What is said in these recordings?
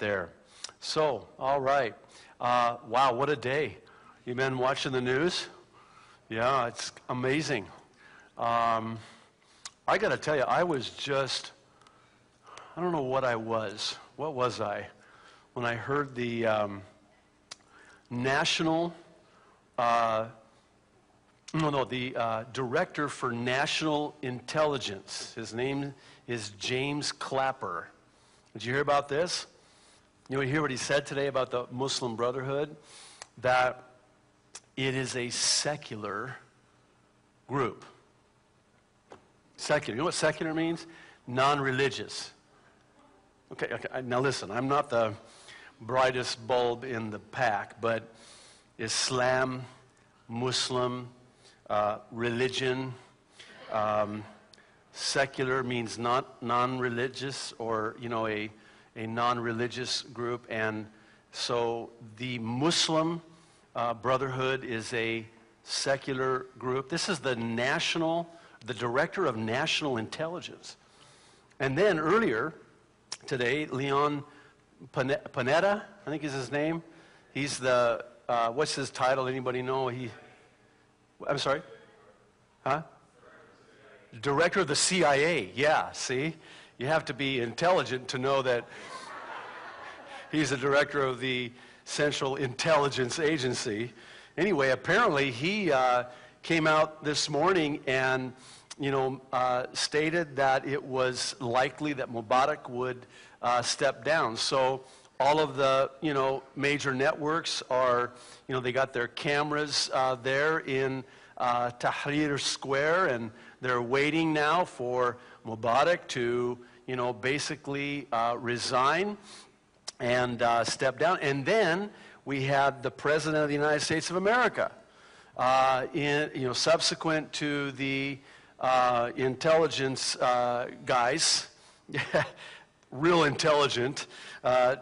there. So, all right. Wow, what a day. You been watching the news? Yeah, it's amazing. I got to tell you, I was just, I don't know what I was. What was I? When I heard the Director for National Intelligence. His name is James Clapper. Did you hear about this? You hear what he said today about the Muslim Brotherhood? That it is a secular group. Secular. You know what secular means? Non-religious. Okay, now listen, I'm not the brightest bulb in the pack, but Islam, Muslim, religion, secular means not non-religious, or a non-religious group. And so the Muslim Brotherhood is a secular group. This is the Director of National Intelligence. And then earlier today, Leon Panetta, I think is his name. He's the, what's his title? Anybody know? I'm sorry? Huh? Director of the CIA. Yeah, see? You have to be intelligent to know that he's the director of the Central Intelligence Agency. Anyway, apparently he came out this morning and, stated that it was likely that Mubarak would step down. So all of the, major networks are, they got their cameras there in Tahrir Square, and they're waiting now for Mubarak to, basically resign and step down. And then we had the President of the United States of America, subsequent to the intelligence guys, real intelligent,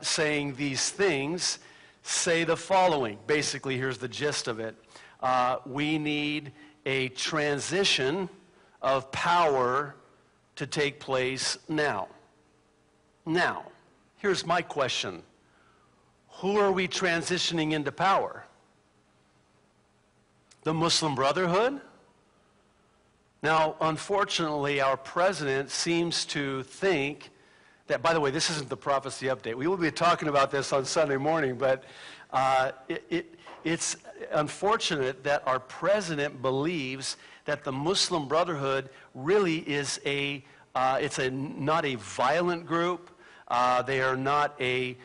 saying these things, say the following. Basically, here's the gist of it. We need a transition of power to take place now. Now, here's my question. Who are we transitioning into power? The Muslim Brotherhood? Now, unfortunately, our president seems to think that, by the way, this isn't the prophecy update. We will be talking about this on Sunday morning, but it's unfortunate that our president believes that the Muslim Brotherhood really is not a violent group. They are not a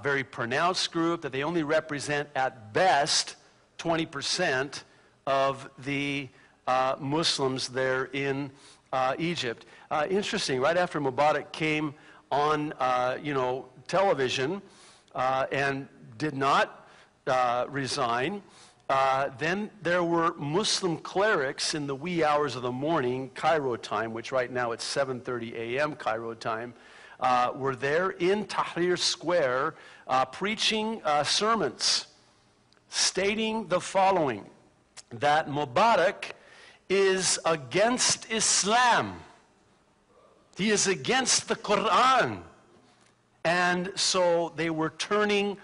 very pronounced group, that they only represent at best 20% of the Muslims there in Egypt. Interesting, right after Mubarak came on television and did not resign, then there were Muslim clerics in the wee hours of the morning, Cairo time, which right now it's 7:30 a.m. Cairo time, were there in Tahrir Square preaching sermons, stating the following, that Mubarak is against Islam. He is against the Quran. And so they were turning.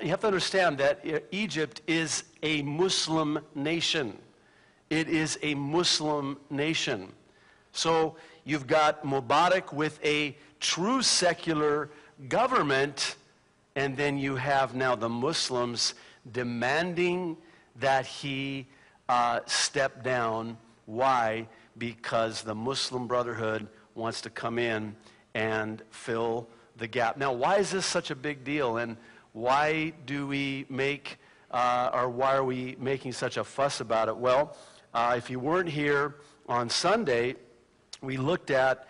You have to understand that Egypt is a Muslim nation. It is a Muslim nation. So you've got Mubarak with a true secular government, and then you have now the Muslims demanding that he step down. Why? Because the Muslim Brotherhood wants to come in and fill the gap. Now, why is this such a big deal? And why do we make, or why are we making such a fuss about it? Well, if you weren't here on Sunday, we looked at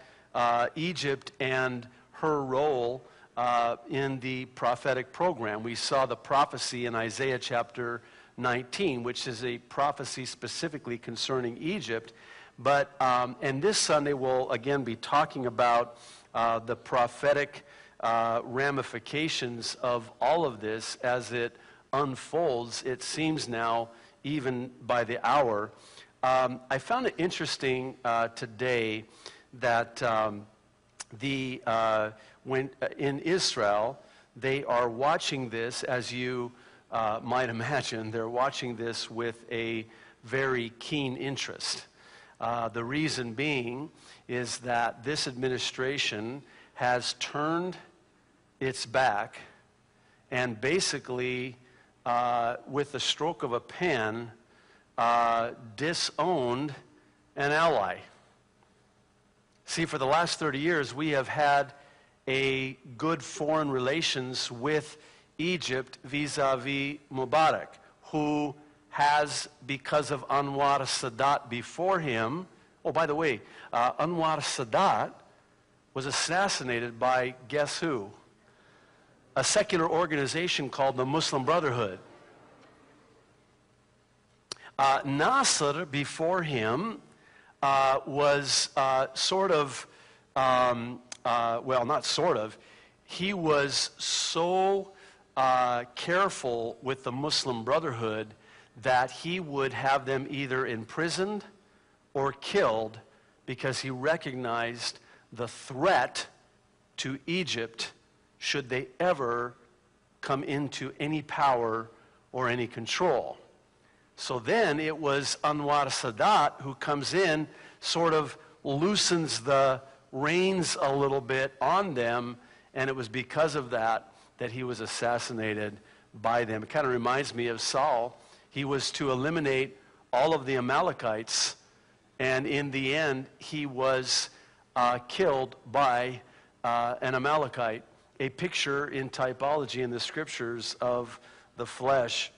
Egypt and her role in the prophetic program. We saw the prophecy in Isaiah chapter 19, which is a prophecy specifically concerning Egypt. But, and this Sunday we'll again be talking about the prophetic ramifications of all of this as it unfolds, it seems now, even by the hour. I found it interesting today that when in Israel, they are watching this, as you might imagine, they're watching this with a very keen interest. The reason being is that this administration has turned its back and basically, with the stroke of a pen, disowned an ally. See, for the last 30 years, we have had a good foreign relations with Egypt vis-a-vis Mubarak, who has, because of Anwar Sadat before him, oh, by the way, Anwar Sadat was assassinated by, guess who? A secular organization called the Muslim Brotherhood. Nasser, before him, was sort of, well, not sort of, he was so careful with the Muslim Brotherhood that he would have them either imprisoned or killed because he recognized the threat to Egypt should they ever come into any power or any control. So then it was Anwar Sadat who comes in, sort of loosens the reins a little bit on them, and it was because of that that he was assassinated by them. It kind of reminds me of Saul. He was to eliminate all of the Amalekites, and in the end, he was killed by an Amalekite, a picture in typology in the scriptures of the flesh.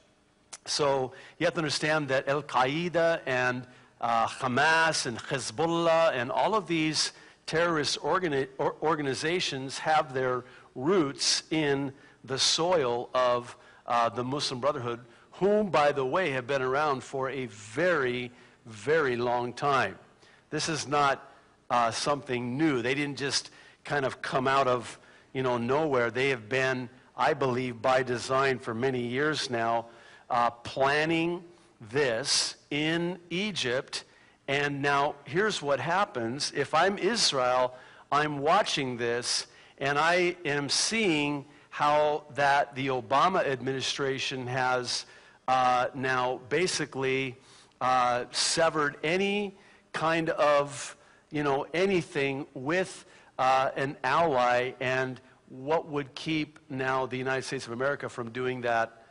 So you have to understand that Al-Qaeda and Hamas and Hezbollah and all of these terrorist organizations have their roots in the soil of the Muslim Brotherhood, whom, by the way, have been around for a very, very long time. This is not something new. They didn't just kind of come out of, nowhere. They have been, I believe, by design for many years now, planning this in Egypt. And now here's what happens. If I'm Israel, I'm watching this, and I am seeing how that the Obama administration has now basically severed any kind of, anything with an ally, and what would keep now the United States of America from doing that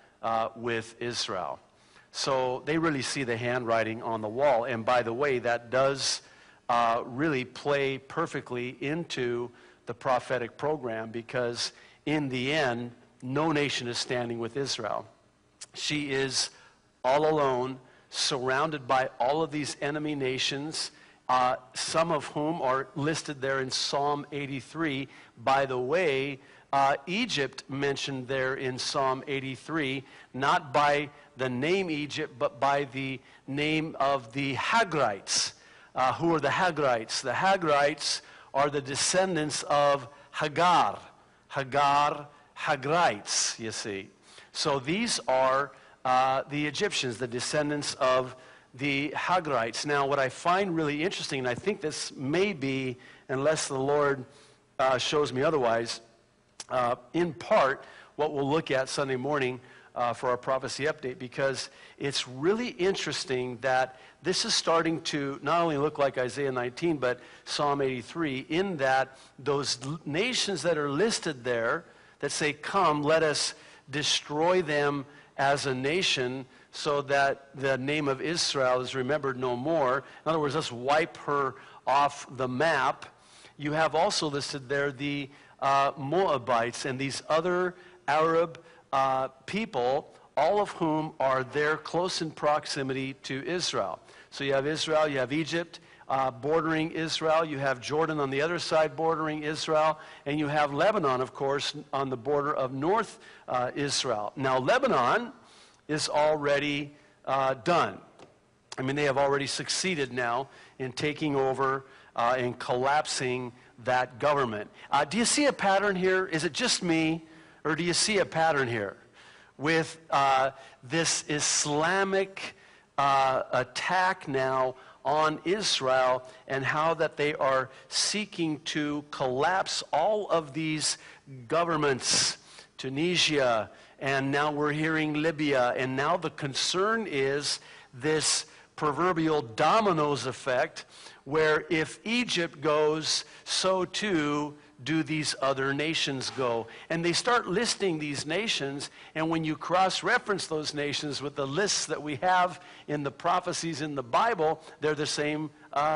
with Israel. So they really see the handwriting on the wall. And by the way, that does really play perfectly into the prophetic program, because in the end, no nation is standing with Israel. She is all alone, surrounded by all of these enemy nations, some of whom are listed there in Psalm 83. By the way, Egypt mentioned there in Psalm 83, not by the name Egypt, but by the name of the Hagrites. Who are the Hagrites? The Hagrites are the descendants of Hagar. Hagrites, you see. So these are the Egyptians, the descendants of the Hagrites. Now, what I find really interesting, and I think this may be, unless the Lord shows me otherwise, in part, what we'll look at Sunday morning for our prophecy update, because it's really interesting that this is starting to not only look like Isaiah 19, but Psalm 83, in that those nations that are listed there that say, come, let us destroy them as a nation so that the name of Israel is remembered no more. In other words, let's wipe her off the map. You have also listed there the Moabites and these other Arab people, all of whom are there close in proximity to Israel. So you have Israel, you have Egypt bordering Israel, you have Jordan on the other side bordering Israel, and you have Lebanon, of course, on the border of North Israel. Now, Lebanon is already done. I mean, they have already succeeded now in taking over and collapsing that government. Do you see a pattern here? Is it just me, or do you see a pattern here with this Islamic attack now on Israel, and how that they are seeking to collapse all of these governments Tunisia, and now we're hearing Libya. And now the concern is this proverbial dominoes effect, where if Egypt goes, so too do these other nations go. And they start listing these nations, and when you cross-reference those nations with the lists that we have in the prophecies in the Bible, they're the same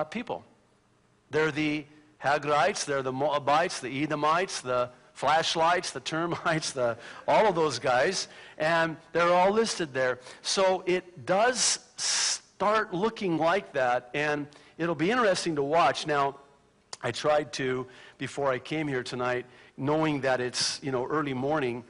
people. They're the Hagrites, they're the Moabites, the Edomites, the flashlights, the termites, all of those guys, and they're all listed there. So it does start looking like that, and it'll be interesting to watch. Now, I tried to, before I came here tonight, knowing that it's, early morning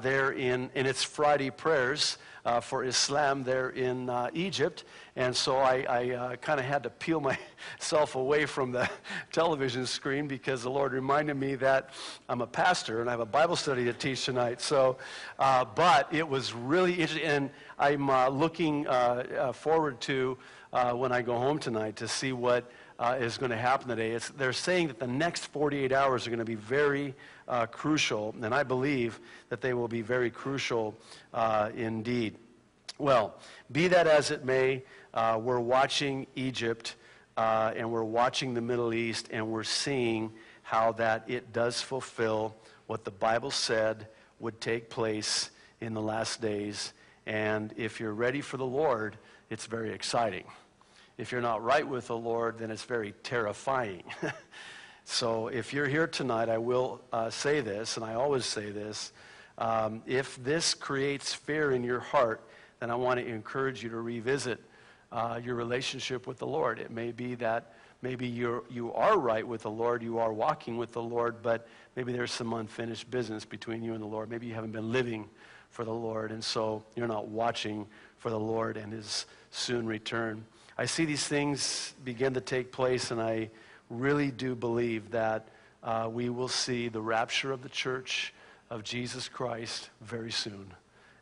there and it's Friday prayers for Islam there in Egypt, and so I kind of had to peel myself away from the television screen because the Lord reminded me that I'm a pastor and I have a Bible study to teach tonight. So, but it was really interesting, and I'm looking forward to when I go home tonight to see what is going to happen today. They're saying that the next 48 hours are going to be very crucial, and I believe that they will be very crucial indeed. Well, be that as it may, we're watching Egypt, and we're watching the Middle East, and we're seeing how that it does fulfill what the Bible said would take place in the last days. And if you're ready for the Lord, it's very exciting. If you're not right with the Lord, then it's very terrifying. So if you're here tonight, I will say this, and I always say this. If this creates fear in your heart, then I want to encourage you to revisit your relationship with the Lord. It may be that maybe you are right with the Lord, you are walking with the Lord, but maybe there's some unfinished business between you and the Lord. Maybe you haven't been living for the Lord, and so you're not watching for the Lord and his soon return. I see these things begin to take place, and I really do believe that we will see the rapture of the church of Jesus Christ very soon.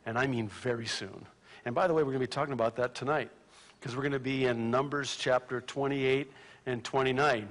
And I mean very soon. And by the way, we're going to be talking about that tonight, because we're going to be in Numbers chapter 28 and 29.